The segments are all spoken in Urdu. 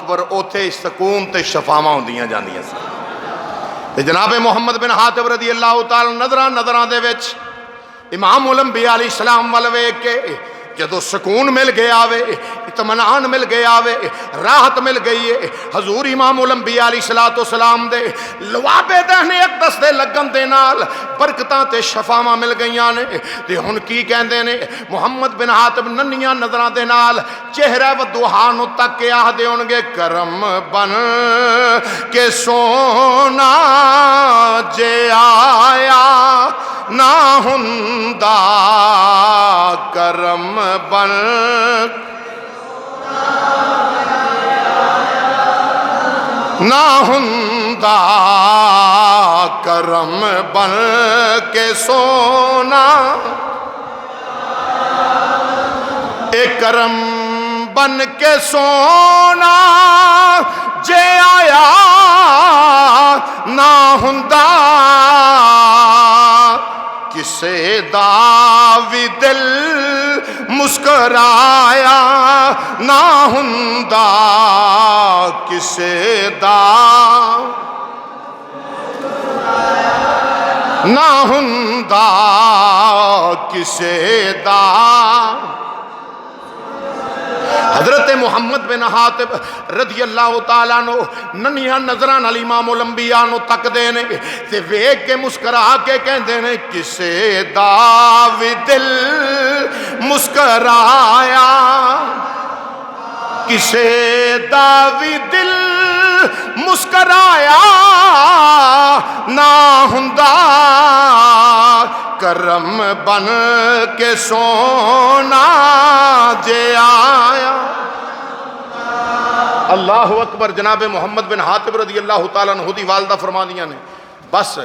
اکبر اوتھے سکون تے شفاواں ہوندیاں جاندیاں سن تے جناب محمد بن حاتب رضی اللہ تعالی نظراں دے وچ امام الانبیاء علیہ السلام ول ویکھ کے جدو سکون مل گیا وے اطمینان مل گیا وے راحت مل گئی ہے حضور امام الانبیاء علیہ السلام دے لوابے دہنے اقدس دے لگن دے نال برکتاں تے شفاواں مل گئیاں نے تے ہن کی کہندے نے محمد بن حاتب ننیاں نظراں دے نال چہرہ وضحا نو تک کے آہدے ہون گے کرم بن کے سونا جے آیا نہ ہندا کرم بن نہ ہندا کرم بن کے سونا اے کرم بن کے سونا جے آیا نہ ہندا کسے دا وی دل مسکرایا نہ ہندا کسے دا نہ ہندا کسے دا حضرت محمد بن حاتب رضی اللہ تعالیٰ عنہ ننیاں نظراں نال امام الانبیاء نو تک دے نے تے ویکھ کے مسکرا کے کہندے نے کسے دا وی دل مسکرایا کسے دا وی دل مسکرایا نہ ہندا کرم بن کے سونا جے آیا اللہ اکبر جناب محمد بن حاتب رضی اللہ تعالیٰ عنہ دی والدہ فرمانیاں نے بس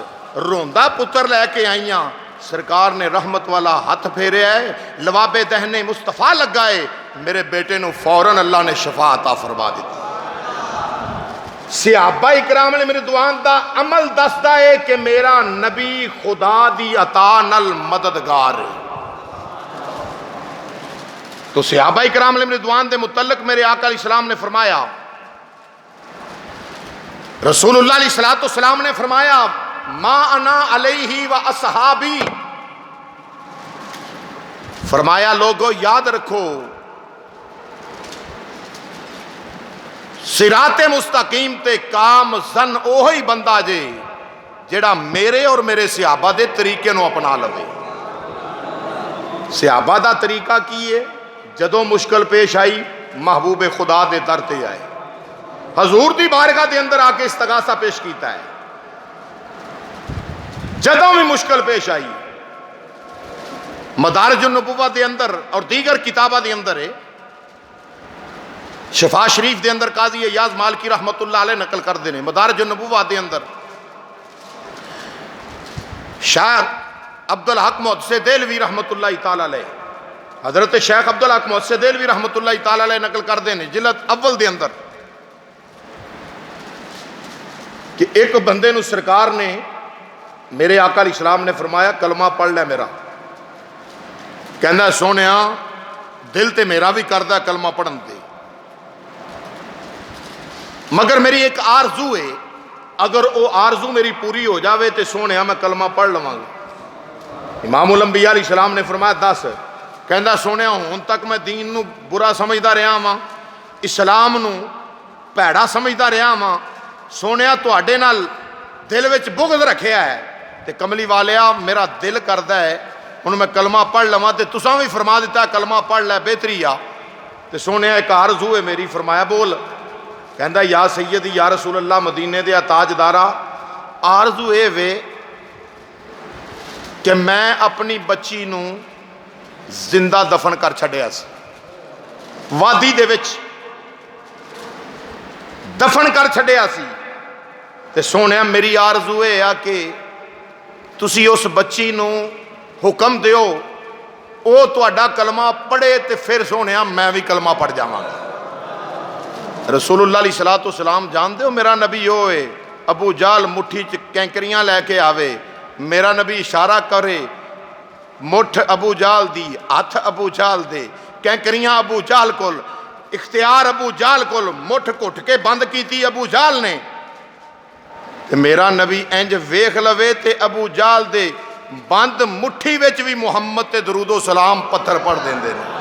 روندہ پتر لے کے آئیاں سرکار نے رحمت والا ہاتھ پھیرے ہے لواب دہنے مصطفیٰ لگائے میرے بیٹے نو فوراً اللہ نے شفا عطا فرما دیتی صحابہ اکرام نے میرے دعان دا عمل دستا ہے کہ میرا نبی خدا دی عطا نال مددگار ہے تو صحابہ اکرام نے میرے دعان دے متعلق میرے آقا علیہ السلام نے فرمایا رسول اللہ علیہ السلام نے فرمایا ما انا علیہ و اصحابی فرمایا لوگو یاد رکھو صراط مستقیم تے کام زن اوہی بندہ جے جڑا میرے اور میرے صحابہ دے طریقے نو اپنا لوے صحابہ دا طریقہ کی ہے جدوں مشکل پیش آئی محبوب خدا دے در تے آئے حضور دی بارگاہ دے اندر آ کے استغاثہ پیش کیتا ہے جدوں بھی مشکل پیش آئی مدارج النبوہ دے اندر اور دیگر کتابہ دے اندر ہے شفا شریف دے اندر قاضی ایاز مالکی رحمت اللہ علیہ نقل کر دینے مدارج النبوہ دے اندر شاہ عبدالحق محدث دہلوی رحمت اللہ تعالیٰ علیہ حضرت شیخ عبدالحق محدث دہلوی رحمت اللہ تعالیٰ علیہ نقل کر دینے جلد اول دے اندر کہ ایک بندے نو سرکار نے میرے آقا علیہ السلام نے فرمایا کلمہ پڑھ لے میرا کہنا سونیا دل تے میرا بھی کردہ کلمہ پڑھن دے مگر میری ایک آرزو ہے اگر وہ آرزو میری پوری ہو جاوے تے سونیا میں کلمہ پڑھ لواں گا امام الانبیاء علیہ السلام نے فرمایا 10 کہندا سونیا ہن تک میں دین نو برا سمجھدا رہا ہاں اسلام نو پیڑا سمجھدا رہا ہاں سونیا تواڈے نال دل وچ بغض رکھیا ہے تے کملی والیا میرا دل کردا ہے ہن میں کلمہ پڑھ لواں تے تساں بھی فرما دیتا کلمہ پڑھ لے بہتری آ تے سونیا ایک آرزو ہے میری فرمایا بول کہندا یا سیدی یا رسول اللہ مدینے دے تاجدارا آرزو اے وے کہ میں اپنی بچی نو زندہ دفن کر چھڑیا سی وادی دے وچ دفن کر چھڑیا سی تے سونیا میری آرزو اے آ کہ تسی اس بچی نو حکم دیو او تواڈا کلمہ پڑھے تے پھر سونیا میں بھی کلمہ پڑھ جاواں گا رسول اللہ علیہ السلام جان دے ہو میرا نبی ہوئے ابو جال مٹھی کینکریاں لے کے آوے میرا نبی اشارہ کرے مٹھ ابو جال دی ہاتھ ابو جال دے کینکریاں ابو جال کول اختیار ابو جہل کو مٹھ کٹ کے بند کیتی ابو جہل نے، تے میرا نبی انج ویکھ لوے تے ابو جہل دے بند مٹھی وچ بھی محمد تے درود و سلام پتھر پڑھ دیندے نے۔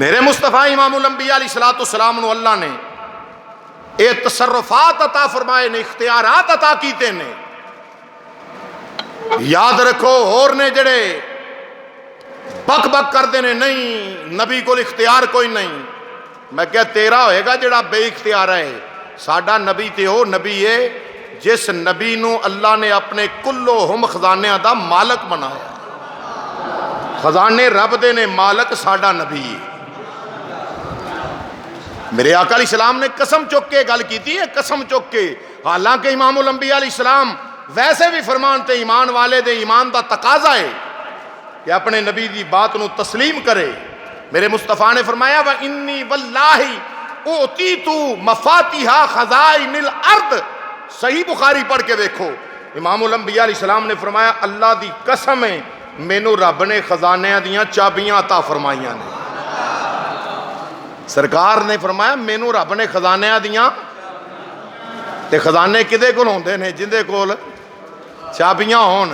میرے مصطفیٰ امام الانبیاء علیہ السلام نو اللہ نے اے تصرفات عطا فرمائے نے، اختیارات عطا کیتے نے۔ یاد رکھو اور نے جڑے بک بک کر دینے نہیں نبی کو اختیار کوئی نہیں، میں کہا تیرا ہوئے گا جڑا بے اختیار ہے۔ ساڈا نبی تے ہو نبی ہے جس نبی نو اللہ نے اپنے کلو ہم خزانے دا مالک بنایا، خزانے رب دے نے مالک ساڈا نبی ہے۔ میرے آقا علیہ السلام نے قسم چک کے گل کیتی ہے، قسم چک کے، حالانکہ امام الانبیاء علیہ السلام ویسے بھی فرمان تے ایمان والے دے ایمان دا تقاضا ہے کہ اپنے نبی دی بات نو تسلیم کرے۔ میرے مصطفیٰ نے فرمایا وَإِنِّي وَاللَّهِ أُعْطِيتُ مَفَاتِحَ خَزَائِنِ الْأَرْضِ، صحیح بخاری پڑھ کے دیکھو، امام الانبیاء علیہ السلام نے فرمایا اللہ دی قسم ہے مینوں رب نے خزانے دیاں چابیاں عطا فرمائیاں نے۔ سرکار نے فرمایا مینوں رب نے خزانے دیاں، تے خزانے کدے کول ہوندے نے؟ جندے کول چابیاں ہون،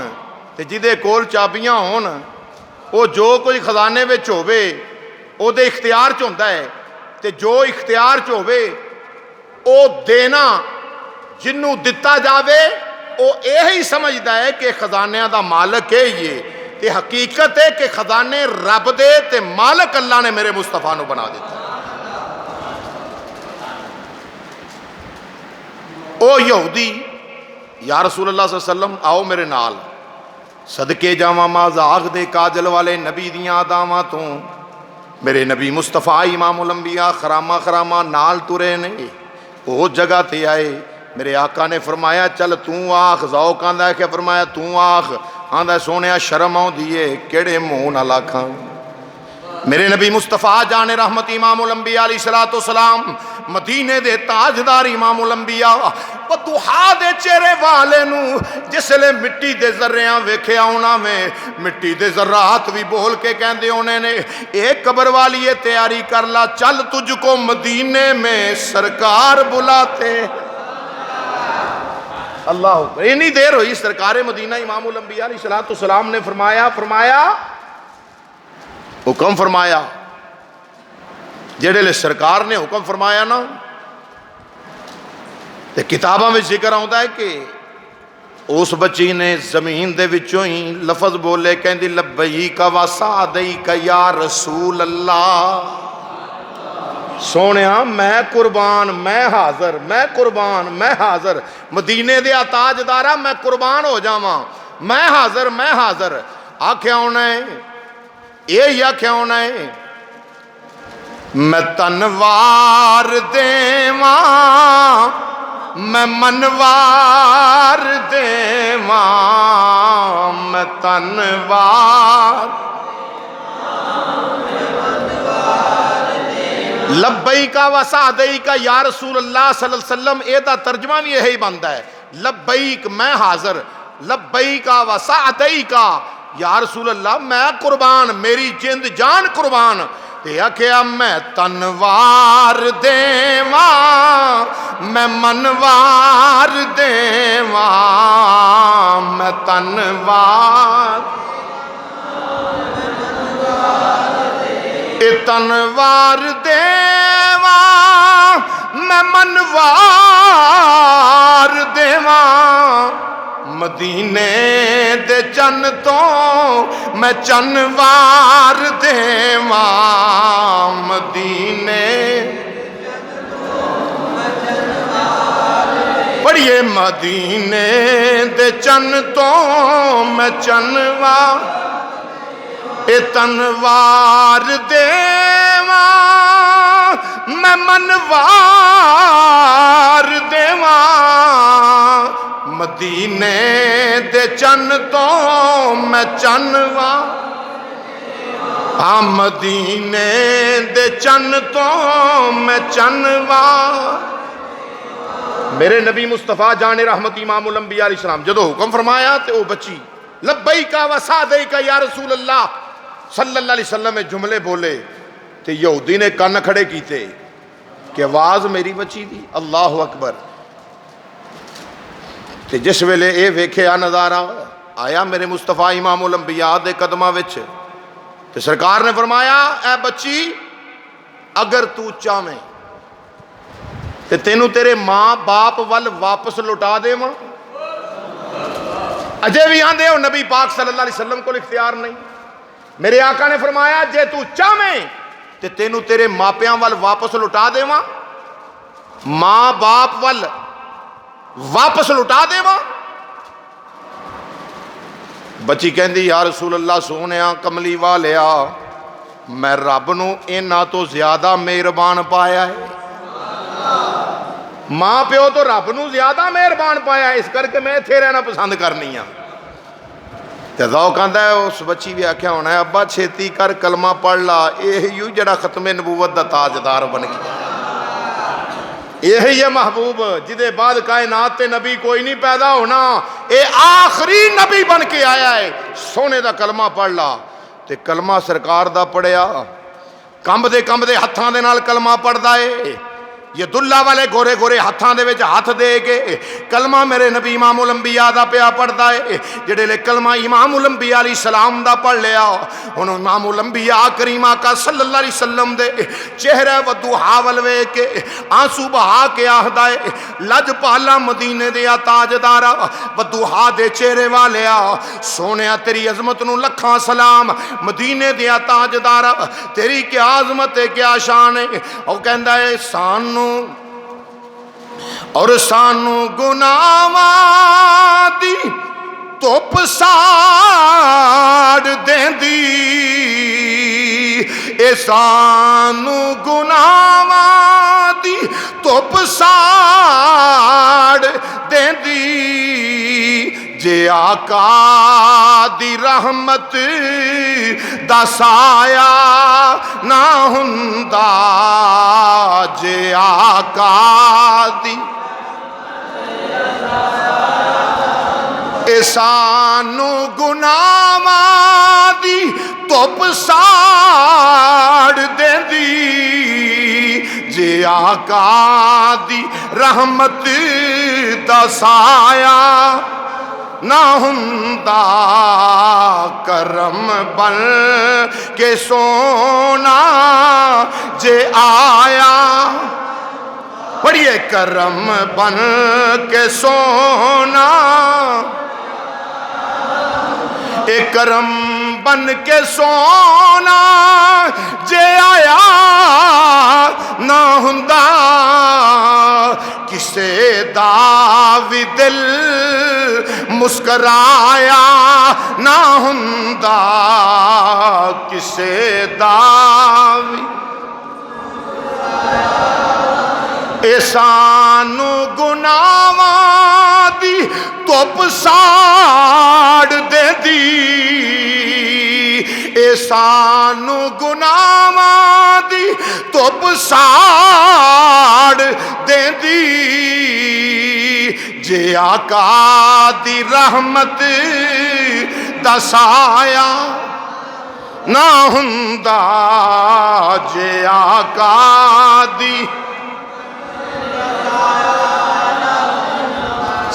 تے جدے کول چابیاں ہون او جو کوئی خزانے وچ ہووے او دے اختیار چ ہوندا ہے، تے جو اختیار چ ہووے او دینا جنوں دتا جاوے او یہی سمجھدا ہے کہ خزانیاں دا مالک ہے یہ، تے حقیقت ہے کہ خزانے رب دے تے مالک اللہ نے میرے مصطفیٰ نو بنا دیتا۔ او یہودی یا رسول اللہ صلی اللہ علیہ وسلم آؤ میرے نال، صدقے جاواں مازاغ دے کاجل والے نبی دیاں اداواں تو، میرے نبی مصطفیٰ امام الانبیاء خرامہ خرامہ نال ترے نے، وہ جگہ تے آئے، میرے آقا نے فرمایا چل توں آخ، ذوق آندا ہے کہ فرمایا توں آخ، آندا ہے سونیا شرم آؤندی ہے کیڑے منہ نال آکھاں۔ میرے نبی مصطفیٰ جان رحمت امام الانبیاء علیہ السلام مدینے دے تاجدار امام الانبیاء پتوحا دے چہرے والے نو جس لے مٹی دے ذریاں ویکھے آنا میں مٹی دے ذرات بھی بول کے کہندے ہونے نے ایک قبر والی تیاری کر لا، چل تجھ کو مدینے میں سرکار بلاتے۔ اللہ اکبر، اتنی دیر ہوئی سرکار مدینہ امام الانبیاء علیہ السلام نے فرمایا حکم فرمایا، جڑے لے سرکار نے حکم فرمایا نا تے کتاباں میں ذکر آتا ہے کہ اس بچی نے زمین دے وچوں ہی لفظ بولے کہندی لبیک و سعدیک یا رسول اللہ، سونیا میں قربان، میں حاضر، میں قربان، میں حاضر، مدینے دے تاجدارا میں قربان ہو جاواں، میں حاضر، میں حاضر۔ آکھیا ہونا ہے یہ آکھیا ہونا ہے میں تنوار دیواں، میں منوار دیواں، میں تنوار لبیک و سعدیک یا رسول اللہ صلی اللہ علیہ وسلم، اے دا ترجمہ بھی یہی بنتا ہے، لبیک میں حاضر، لبیک و سعدیک یا رسول اللہ میں قربان، میری جند جان قربان، تے آکھیا میں تنوار دیواں، میں منوار دیواں، میں تنوار اے تنوار دیواں، میں منوار دیواں، مدینے دے چن تو میں چنوار دیواں، مدینے پڑھیے مدینے دے چن تو میں چنوار اے تنوار دیواں، میں منوار دیواں، مدینے دے چن تو میں چنوار ہاں مدینے دے چن تو میں چنوا میرے نبی مصطفیٰ جان رحمت امام الانبیاء علیہ السلام جدو حکم فرمایا تے او بچی لبیک و سعدیک یا رسول اللہ صلی اللہ علیہ وسلم میں جملے بولے تے یہودی نے کان کھڑے کیتے کہ آواز میری بچی دی. اللہ اکبر. تے جس ویلے اے ویکھیا نظارہ آیا میرے مصطفیٰ امام الانبیاء دے قدماں وچ تے سرکار نے فرمایا اے بچی اگر تو چاہویں تے تینوں تیرے ماں باپ ول واپس لوٹا دے ماں. اجے بھی آندے ہو نبی پاک صلی اللہ علیہ وسلم کو اختیار نہیں. میرے آقا نے فرمایا جے تو چاہویں تے تینوں تیرے ماپیاں ول واپس لوٹا دے ماں, ماں باپ ول واپس لوٹا دے ماں. بچی کہندی یا رسول اللہ سونیا کملی والیا میں رب نو انہاں تو زیادہ مہربان پایا ہے. ماں پیو تو رب نو زیادہ مہربان پایا ہے, اس کر کے میں اتھے رہنا پسند کرنی ہاں. تے ذوق آندا ہے اس بچی بھی آکھیا ہونا ہے ابا چھیتی کر کلمہ پڑھ لا, یہی جڑا ختم نبوت دا تاجدار بن گیا. یہی ہے محبوب جدے بعد کائنات تے نبی کوئی نہیں پیدا ہونا, اے آخری نبی بن کے آیا ہے. سونے دا کلمہ پڑھ لا تے کلمہ سرکار دا پڑھیا کمب دے ہتھاں دے نال کلمہ پڑھدا ہے. یہ دلہ والے گورے گورے ہتھاں دے وچ ہاتھ دے کے کلمہ میرے نبی امام الانبیاء دا پیا پڑھدا ہے. جڑے لے کلمہ امام الانبیاء علیہ السلام دا پڑھ لیا ہن امام الانبیاء کریم آقا صلی اللہ علیہ وسلم دے چہرہ وضحا ول ویکھ کے آنسو بہا کے آہدا ہے لج پالا مدینے دیا تاجدارا وضحا دے چہرے والیا سونیا تیری عظمت نو لکھاں سلام. مدینے دیا تاجدارا تیری کیا عظمت ہے کیا شان ہے. او کہندا ہے سانو اور سانو گناہاں دی توپ ساڑ دیندی, اے سانو گناہاں دی توپ ساڑ دیندی. جے آقا دی رحمت دا سایہ نہ ہوندا, جے آقا دی اے سانو گناہاں دی توپ ساڑ دیندی, جے آقا دی رحمت دا سایہ نہ ہوندا. کرم بن کے سونا جے آیا پڑھیے کرم بن کے سونا, اے کرم بن کے سونا جے آیا نہ ہوندا. کسے دا وی دل مسکرایا نہ ہوندا, کسے دا وی اے سانو گناہاں دی توپ ساڑ دیندی, اے سانو گناہاں دی توپ ساڑ دیندی. جے آقا دی رحمت دا سایہ نہ ہوندا, جے آقا دی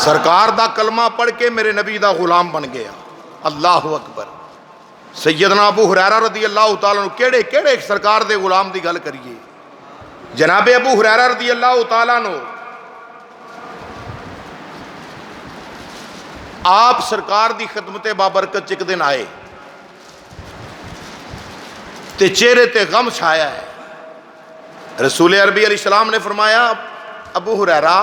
سرکار دا کلمہ پڑھ کے میرے نبی دا غلام بن گیا. اللہ اکبر. سیدنا ابو ہریرہ رضی اللہ تعالیٰ عنہ کیڑے سرکار دے غلام دی گل کریے. جناب ابو ہریرہ رضی اللہ تعالیٰ عنہ آپ سرکار دی خدمت بابرکت ایک دن آئے تے چہرے تے غم چھایا ہے. رسول عربی علیہ السلام نے فرمایا ابو ہریرہ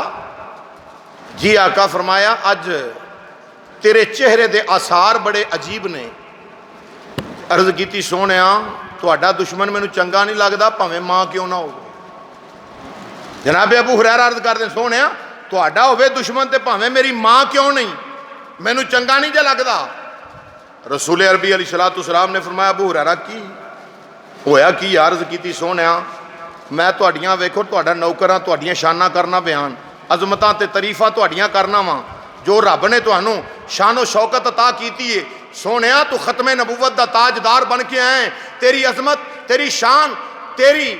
جی آقا. فرمایا اج تیرے چہرے دے آثار بڑے عجیب نے. عرض کیتی سونیا تہاڈا دشمن مینوں چنگا نہیں لگدا بھاویں ماں کیوں نہ ہو. جناب ابو ہریرہ عرض کردے سونیا تہاڈا ہوے دشمن تے بھاویں میری ماں کیوں نہیں مینوں چنگا نہیں جا لگدا. رسول عربی علیہ السلام نے فرمایا ابو ہریرہ کی ہویا کی عرض کیتی سونیا میں تہاڈیاں ویکھو تہاڈا نوکراں تہاڈیاں شاناں کرنا بیان عظمتاں تے تعریفاں تہاڈیاں کرنا وا جو رب نے تہانوں شان و شوکت عطا کیتی ہے سونیا تو ختم نبوت دا تاجدار بن کے آئے تیری عظمت تیری شان تیری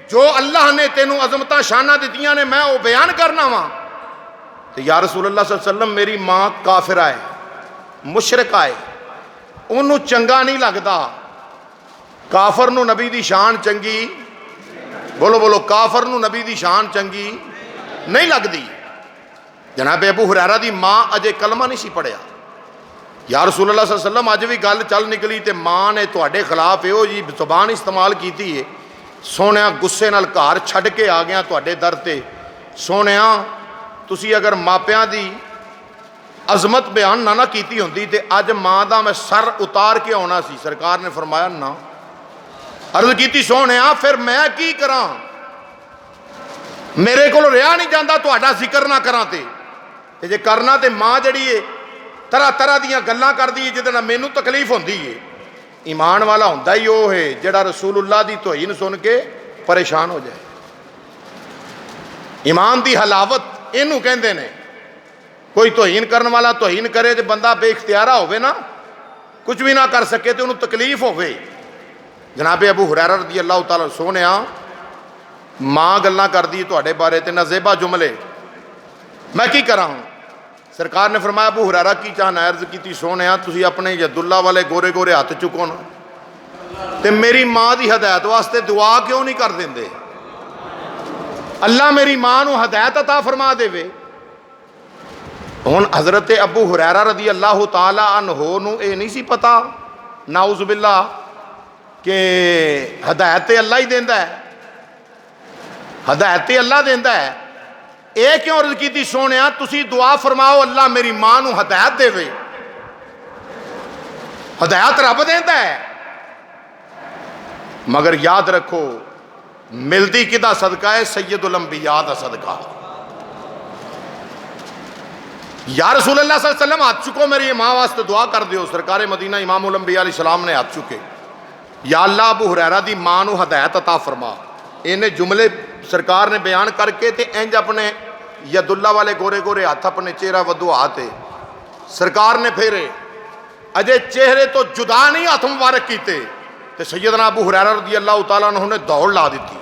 جو اللہ نے تینوں عظمتاں شاناں دتیاں نے میں وہ بیان کرنا وا تو یا رسول اللہ صلی اللہ علیہ وسلم میری ماں کافر آئے مشرک آئے انہوں چنگا نہیں لگدا کافر نو نبی دی شان چنگی بولو بولو کافر نو نبی دی شان چنگی نہیں لگدی جناب ابو ہریرہ دی ماں اجے کلمہ نہیں سی پڑھیا یا رسول اللہ صلی اللہ علیہ وسلم اج بھی گل چل نکلی تے ماں نے تواڈے خلاف ایہو جی زبان استعمال کیتی ہے سونیا غصے نال گھر چھڈ کے آ گیا تواڈے در تے سونیا تسی اگر ماپیاں دی عظمت بیان نہ کیتی ہوندی تے اج ماں دا میں سر اتار کے آنا سی سرکار نے فرمایا نہ عرض کیتی سونیا پھر میں کی کراں میرے کو رہا نہیں جاندہ تہاڈا ذکر نہ کراں تے جے کرنا تے ماں جڑی ہے طرح طرح دیاں گلاں کر دی جدے نال مینوں تکلیف ہوندی ہے ایمان والا ہوندا ہی وہ ہے جڑا رسول اللہ دی توہین سن کے پریشان ہو جائے ایمان دی حلاوت اینوں کہندے نے کوئی توہین کرن والا توہین کرے تے بندہ بے اختیارہ ہوئے نا کچھ بھی نہ کر سکے تے انہوں تکلیف ہوئے جناب ابو ہریرہ رضی اللہ تعالیٰ سونیا ماں گلاں کر دی تواڈے بارے تے نازیبہ جملے میں کی کراں سرکار نے فرمایا ابو ہریرہ کی چاہنا عرض کیتی سونیا تسی اپنے ید اللہ والے گورے گورے ہاتھ چکو نا تے میری ماں دی ہدایت واسطے دعا کیوں نہیں کر دیندے اللہ میری ماں نو ہدایت عطا فرما دے وے ہن حضرت ابو ہریرہ رضی اللہ تعالی عنہ نو اے نہیں سی پتا نعوذ باللہ کہ ہدایت اللہ ہی دیندا ہے ہدایت اللہ دیندا ہے اے کیوں عرض کیتی سونیا تسی دعا فرماؤ اللہ میری ماں نو ہدایت دے وے ہدایت رب دیندا ہے مگر یاد رکھو ملدی کدا صدقہ ہے سید الانبیاء دا صدقہ یا رسول اللہ صلی اللہ علیہ وسلم ہاتھ چکو میری ماں واسطے دعا کر دیو سرکار مدینہ امام الانبیاء علیہ السلام نے ہاتھ چکے یا اللہ ابو ہریرہ دی ماں نو ہدایت عطا فرما انہیں جملے سرکار نے بیان کر کے تے انج اپنے ید اللہ والے گورے گورے ہاتھ اپنے چہرہ ودو آتے سرکار نے پھیرے اجے چہرے تو جدا نہیں ہاتھ مبارک کیتے تے سیدنا ابو ہریرہ رضی اللہ تعالیٰ عنہ نے دوڑ لا دیتی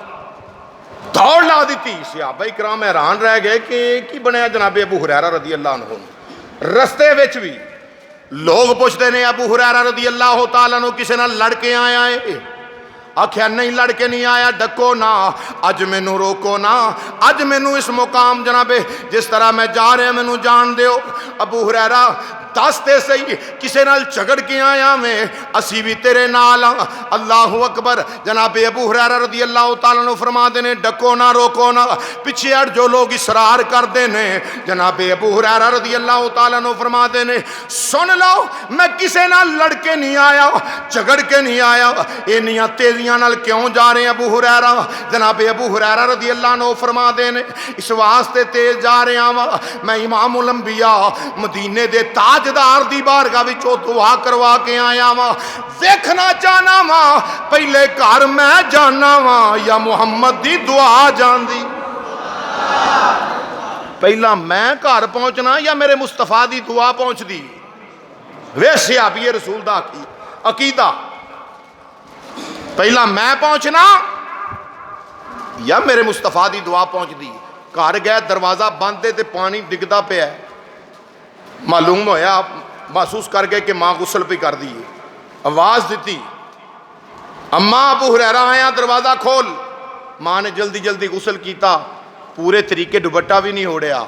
صحابہ کرام حیران رہ گئے کہ کی بنیا جناب ابو ہریرہ رضی اللہ عنہ رستے وچ بھی لوگ پوچھتے نے ابو ہریرہ رضی اللہ تعالیٰ عنہ کسے نہ لڑ کے آیا ہے آکھیا نہیں لڑ کے نہیں آیا ڈکو نا اج مینوں روکو نا اج مینوں اس مقام جناب جس طرح میں جا رہے مینوں جان دیو ابو ہریرہ دستے صحیح کسے نال جھگڑ کے آیا میں اسی بھی تیرے نال اللہ اکبر جناب ابو ہریرہ رضی اللہ تعالیٰ عنہ فرما دینے ڈکو نہ روکو نہ پیچھے ہٹ جو لوگ اصرار کر دینے جناب ابو ہریرہ رضی اللہ تعالیٰ عنہ فرما دینے سن لو میں کسے نال لڑ کے نہیں آیا جھگڑ کے نہیں آیا انیاں تیزیاں نال کیوں جا رہے ہیں ابو ہریرہ جناب ابو ہریرہ رضی اللہ عنہ فرما دینے اس واسطے تیز جا رہے ہیں میں امام الانبیاء مدینے دے تاجدار دی بارگاہ وچوں دعا کروا کے آیا وا دیکھنا چاہنا وا پہلے گھر میں جانا وا یا محمد دی دعا جان دی پہلا میں گھر پہنچنا یا میرے مصطفیٰ دی دعا پہنچ دی ویسے آپ یہ رسول دا عقیدہ پہلا میں پہنچنا یا میرے مصطفیٰ دی دعا پہنچ دی گھر گئے دروازہ بند دے تے پانی ڈگدا پیا ہے معلوم ہویا محسوس کر گئے کہ ماں غسل پہ کر دی آواز دیتی اماں ابو ہریرہ آیا دروازہ کھول ماں نے جلدی جلدی غسل کیتا پورے طریقے دوپٹہ بھی نہیں اوڑیا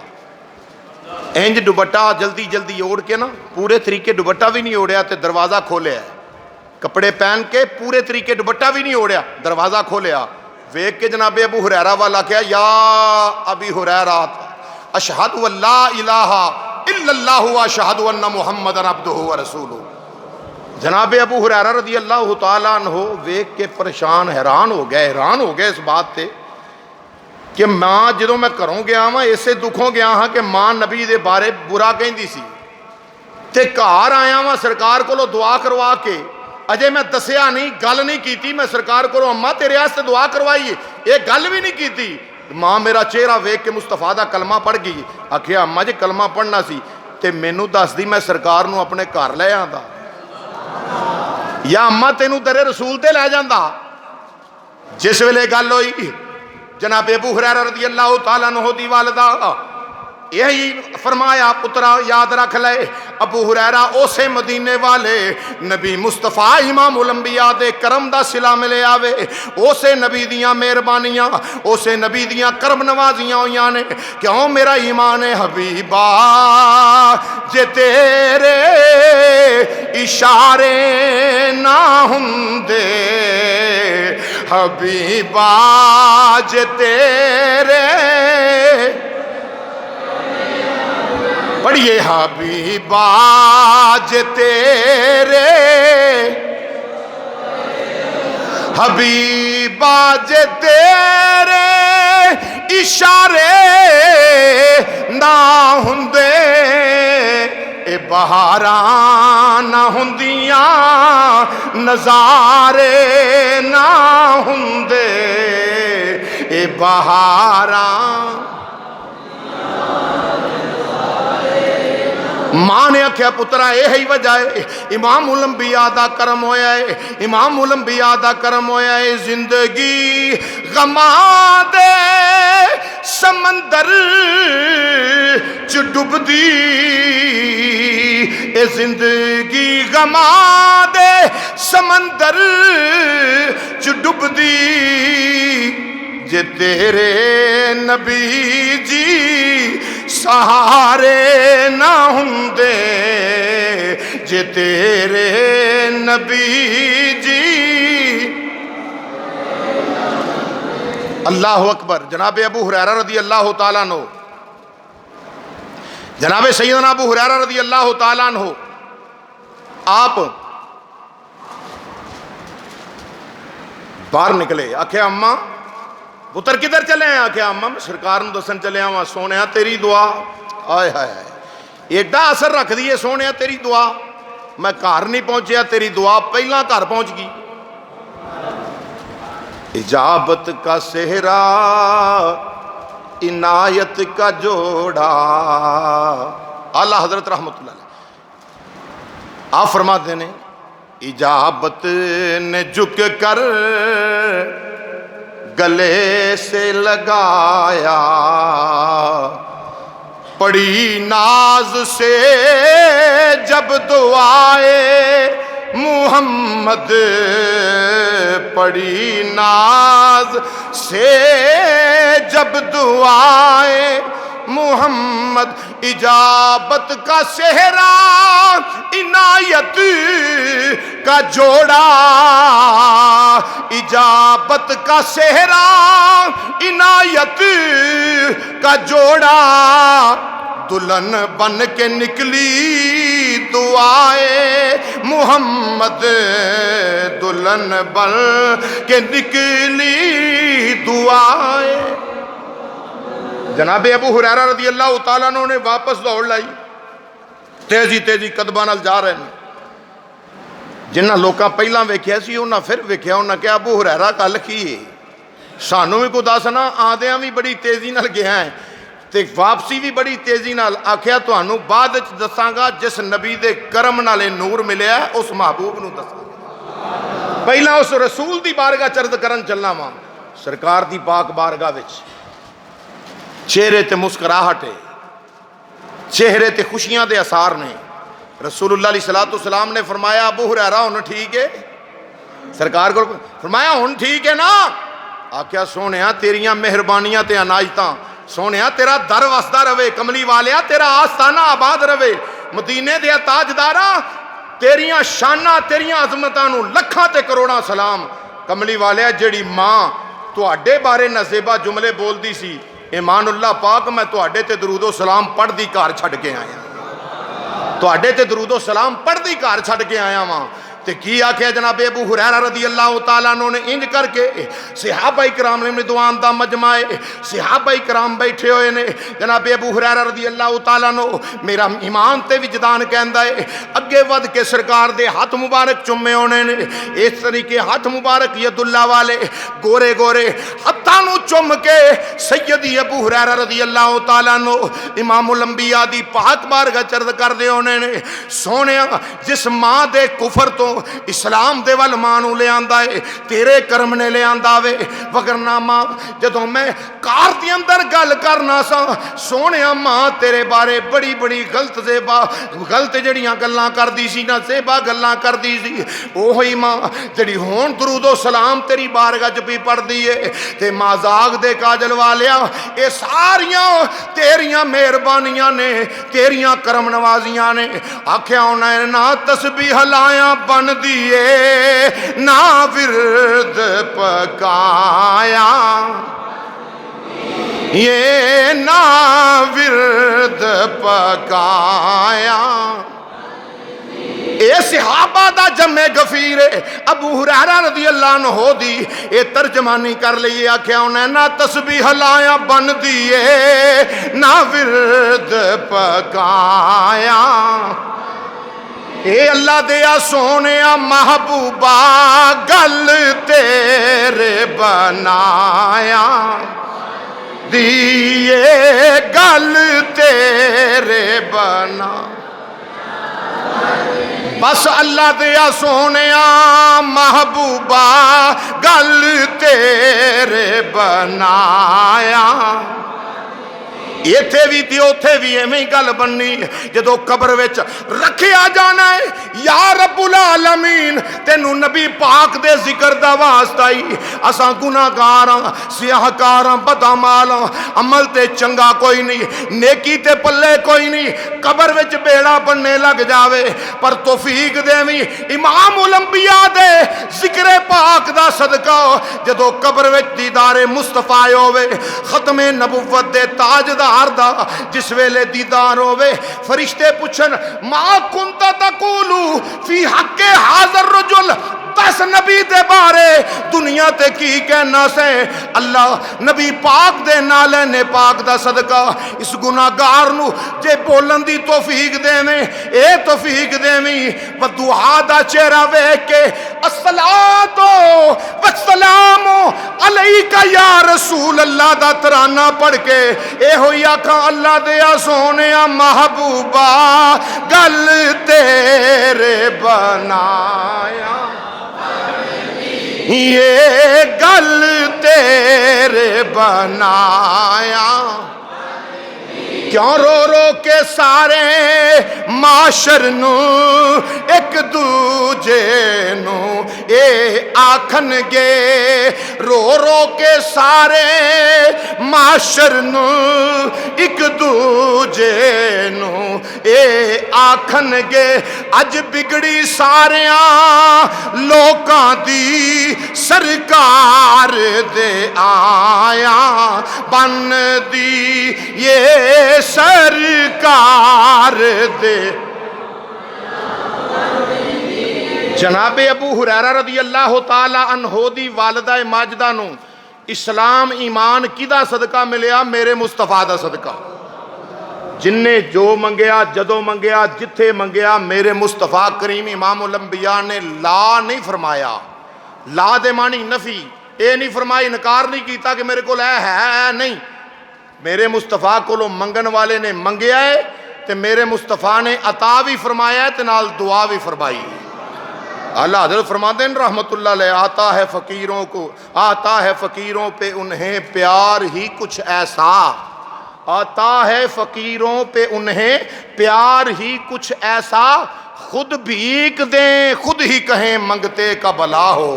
انج دوپٹہ جلدی جلدی اوڑ کے نا پورے طریقے دوپٹہ بھی نہیں اوڑیا تے دروازہ کھولیا کپڑے پہن کے پورے طریقے دوپٹہ بھی نہیں اوڑیا دروازہ کھولیا ویکھ کے جناب ابو ہریرہ والا کہا یا ابی ہریرہ اشہد ان لا الہ الا اللہ واشہد ان محمد عبدہ ورسولہ جناب ابو ہریرہ رضی اللہ تعالیٰ عنہ ویکھ کے پریشان حیران ہو گئے اس بات تے کہ ماں جدوں میں کروں گیا ہاں اسے دکھوں گیا ہاں کہ ماں نبی دے بارے برا کہندی سی تے گھر آیا ہاں سرکار کولوں دعا کروا کے اجے میں دسیا نہیں، گل نہیں کیتی، میں سرکار کو اماں تیرے واسطے دعا کروائی، یہ گل بھی نہیں کیتی. ماں میرا چہرہ ویکھ کے مصطفیٰ دا کلمہ پڑھ گئی. آکھیا اماں جی کلمہ پڑھنا سی تے مینوں دس دی، میں سرکار نو اپنے گھر لے آندا، یا اماں تینوں تیرے رسول تے لے جاندا. جس ویلے گل ہوئی جناب ابو ہریرہ رضی اللہ تعالیٰ عنہ دی والدہ یہی فرمایا پترا یاد رکھ لے، ابو ہریرہ اسے مدینے والے نبی مصطفیٰ امام الانبیاء دے کرم دا صلہ ملے آوے، اسے نبی دیاں مہربانیاں، اسے نبی دیاں کرم نوازیاں ہویاں نے. کیوں میرا ایمان ہے حبیبا جے تیرے اشارے نہ ہوندے، حبیبا جے تیرے، پڑھیے حبیبا جے تیرے، حبیبا جے تیرے اشارے نہ ہوندے، اے بہاراں نہ ہوندیاں، نظارے نہ ہوندے، اے بہاراں. ماں نے آکھیا پترا یہی وجہ ہے امام الانبیاء دا کرم ہویا ہے، امام الانبیاء دا کرم ہویا ہے. زندگی غماں دے سمندر چ ڈب دی، اے زندگی غماں دے سمندر چ ڈب دی، جے تیرے نبی جی سہارے نہ ہوندے، جے تیرے نبی جی. اللہ اکبر. جناب ابو ہریرہ رضی اللہ تعالیٰ عنہ، جناب سیدنا ابو ہریرہ رضی اللہ تعالیٰ عنہ آپ باہر نکلے. آکھیا اماں پتر کدھر چلے ہیں؟ آکھیا اماں میں سرکار نو دسن چلے آواں، سونیا تیری دعا آئے ہائے ایڈا اثر رکھ دیئے، سونیا تیری دعا، میں گھر نہیں پہنچیا، تیری دعا پہلا گھر پہنچ گئی. اجابت کا صحرا عنایت کا جوڑا. اعلیٰ حضرت رحمت اللہ علیہ آپ فرماتے ہیں اجابت نے جھک کر گلے سے لگایا، پڑی ناز سے جب دعائے محمد، پڑی ناز سے جب دعائے محمد، اجابت کا صحرا عنایت کا جوڑا، اجابت کا صحرا عنایت کا جوڑا، دلہن بن کے نکلی دعائے محمد، دلہن بن کے نکلی دعائے. جناب ابو ہریرہ رضی اللہ تعالیٰ عنہ نے واپس دوڑ لائی، تیزی تیزی قدماں نال جا رہے ہیں. جنہاں لوکاں پہلاں ویکھیا سی انہاں پھر ویکھیا، انہاں کہا ابو ہریرہ گل کی ہے، سانوں بھی کوئی دسنا، آندیاں بھی بڑی تیزی نال گیا ہے تے واپسی بھی بڑی تیزی نال. آکھیا تانوں بعد وچ دساں گا جس نبی دے کرم نال نور ملیا اس محبوب نو دساں گا. پہلا اس رسول دی بارگاہ چرد کرن چلنا وا، سرکار دی پاک بارگاہ وچ چہرے تے مسکراہٹ ہے، چہرے تے خوشیاں دے اثار نے. رسول اللہ علیہ السلام نے فرمایا ابو ہریرہ ہن ٹھیک ہے؟ سرکار کو فرمایا ہن ٹھیک ہے نا؟ آکھیا سونیا تیریاں مہربانیاں تے عنایتاں، سونیا تیرا در وسدا رہے، کملی والیا تیرا آستانہ آباد رہے، مدینے دے تاجدارا تیریاں شاناں تیریاں عظمتاں نو لکھاں تے کروڑاں سلام. کملی والیا جیڑی ماں تواڈے بارے نزیبہ جملے بول دی سی، ایمان اللہ پاک میں تواڈے تے درود و سلام پڑھ دی گھر چھڈ کے آیا، تواڈے تے درود و سلام پڑھ دی گھر چھڈ کے آیا ماں. تے کی آکھیا جناب ابو ہریرہ رضی اللہ تعالیٰ عنہ نے انج کر کے صحابہ کرام رضوان دا مجمع صحابہ کرام بیٹھے ہوئے نے جناب ابو ہریرہ رضی اللہ تعالیٰ عنہ میرا ایمان تے وجدان کہندا ہے اگے ود کے سرکار دے ہاتھ مبارک چومے ہونے نے اس طریقے ہاتھ مبارک ید اللہ والے گورے گورے ہتھاں نو چوم کے سیدی ابو ہریرہ رضی اللہ تعالیٰ عنہ امام الانبیاء دی پاک بارگاہ چرد کر دے ہونے نے سونیا جس ماں دے کفر تو اسلام دے وال مانو لے آندہ ہے تیرے کرم نے لے آندہ وے وگرنہ ماں جدوں میں کار دی اندر گل کرنا سا سونیا ماں تیرے بارے بڑی بڑی غلط جڑیاں گلاں کر دی سی نہ زیبا گلاں کر دی سی اوہی ماں جڑی ہون درود و سلام تیری بارگاہ جبی پڑھ دیئے تے مازاگ دے کاجل والیا اے ساریاں تیریاں مہربانیاں نے تیریاں کرم نوازیاں نے آکھیا انہیں نہ تسبیح لائیاں بن دیئے نہ ورد پکایا یہ نہ ورد پکایا اے صحابہ دا جمع غفیر ابو ہریرہ رضی اللہ عنہ دی اے ترجمانی کر لئیے آکھیا انہیں نہ تسبیح لائیاں بن دیئے نہ ورد پکایا اے اللہ دیا سونیا محبوبہ گل تیرے بنایا دیئے گل تیرے بنا بس اللہ دیا سونیا محبوبہ گل تیرے بنایا ایتھے بھی تی اوتھے بھی ایمیں گل بننی جدو قبر وچ رکھیا جانا ہے یا رب العالمین تینو نبی پاک دے ذکر دا واسطہ ہی اساں گناہگاراں سیاہکاراں بدعمالاں عمل تے چنگا کوئی نہیں نیکی تے پلے کوئی نہیں قبر وچ بیڑا بننے لگ جاوے پر توفیق دیویں امام الانبیاء دے ذکر پاک دا صدقہ جدو قبر وچ دیدار مصطفیٰ ہوئے ختم نبوت دے تاجدار دا جس ویلے دیدار ہوئے فرشتے پوچھن ما کنتا تقولو فی حق حاضر رجل دس نبی دے بارے دنیا تے کی کہنا سے اللہ نبی پاک دے نالے نے پاک دا صدقہ اس گناہگار نو جے بولن دی توفیق دے میں اے توفیق دے میں و دعا دا چہرہ ویکھ کے الصلاۃ والسلام علیکہ یا رسول اللہ دا ترانہ پڑھ کے اے ہوئی آکھاں اللہ دیا سونیا محبوبہ گل تیرے بنایا یہ گل تیرے بنایا کیوں رو رو کے سارے معاشر نو ایک دوجے نو اے آکھن گے رو رو کے سارے معاشر نو ایک دوجے نو اے آکھن گے اج بگڑی ساریاں لوکاں دی سرکار دے آیا بن دی یہ سرکار دے جناب ابو ہریرہ رضی اللہ تعالی عنہ دی والدہ ماجدہ نو اسلام ایمان کیدا صدقہ ملیا میرے مصطفیٰ دا صدقہ جن نے جو منگیا جدو منگیا جتھے منگیا میرے مصطفیٰ کریم امام الانبیاء نے لا نہیں فرمایا لا دے معنی نفی اے نہیں فرمائی انکار نہیں کیتا کہ میرے کو ہے نہیں میرے مصطفیٰ کو منگن والے نے منگیا ہے تے میرے مصطفیٰ نے عطا بھی فرمایا ہے تے نال دعا بھی فرمائی اللہ حضرت فرماتے ہیں رحمت اللہ علیہ آتا ہے فقیروں کو آتا ہے فقیروں پہ انہیں پیار ہی کچھ ایسا آتا ہے فقیروں پہ انہیں پیار ہی کچھ ایسا خود بھیک دیں خود ہی کہیں منگتے کا بلا ہو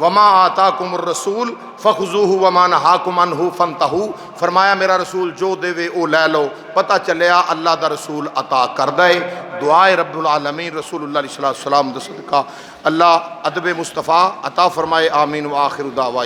وما آتاکم الرسول فخذوہ وما نہاکم عنہ فانتہو فرمایا میرا رسول جو دے وے او لے لو پتہ چلیا اللہ دا رسول عطا کر دے دعائے رب العالمین رسول اللہ علیہ السلام دا صدقہ اللہ ادب مصطفیٰ عطا فرمائے آمین و آخر دعوائی